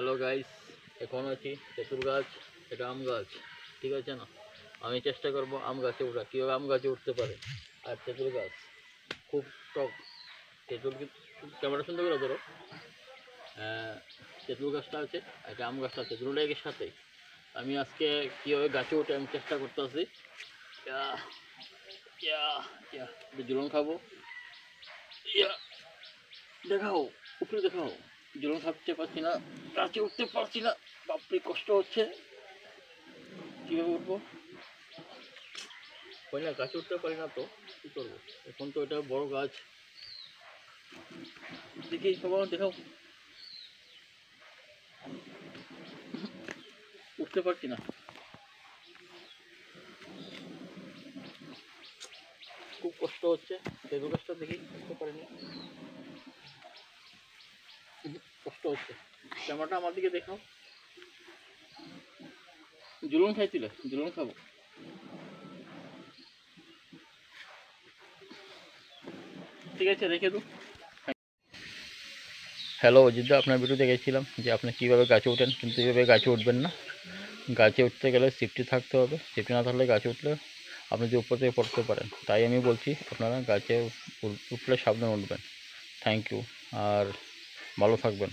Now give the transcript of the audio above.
Hello guys, এখন আছি তেঁতুল গাছ, এটা আম গাছ, ঠিক আছে না? আমি চেষ্টা করব আম গাছে ওঠা, কীভাবে আম গাছে উঠতে পারে। আর তেঁতুল গাছ খুব টক, তেঁতুল কিন্তু ক্যামেরা সুন্দর করে ধরো। তেঁতুল গাছটা আছে, একটা আম গাছটা আছে, দুটো একের সাথে। আমি আজকে কীভাবে গাছে উঠে আমি চেষ্টা করতেছি। জলন খাবো, ইয়া দেখাও, উপরে দেখাও। জলন খাচ্ছে পারছি না, গাছে উঠতে পারছি না, বাপরে কষ্ট হচ্ছে। কীভাবে উঠবো? না, গাছে উঠতে পারি না তো কী করবো? এখন তো এটা বড় গাছ, দেখি সবাই দেখাও। উঠতে পারছি না, খুব কষ্ট হচ্ছে। তেঁতুল গাছটা দেখি, উঠতে পারিনি, কষ্ট হচ্ছে। ক্যামেরাটা আমার দিকে দেখাও। জুলুন খাইছিলে? জুলুন খাবো, ঠিক আছে রেখে দু। হ্যালো অজিতদা, আপনার ভিডিও দেখেছিলাম যে আপনি কীভাবে গাছে ওঠেন, কিন্তু এইভাবে গাছে উঠবেন না। গাছে উঠতে গেলে সেফটি থাকতে হবে, সেফটি না থাকলে গাছে উঠলে আপনি যে উপর থেকে পড়তে পারেন। তাই আমি বলছি আপনারা গাছে উঠলে সাবধানে উঠবেন। থ্যাংক ইউ, আর ভালো থাকবেন।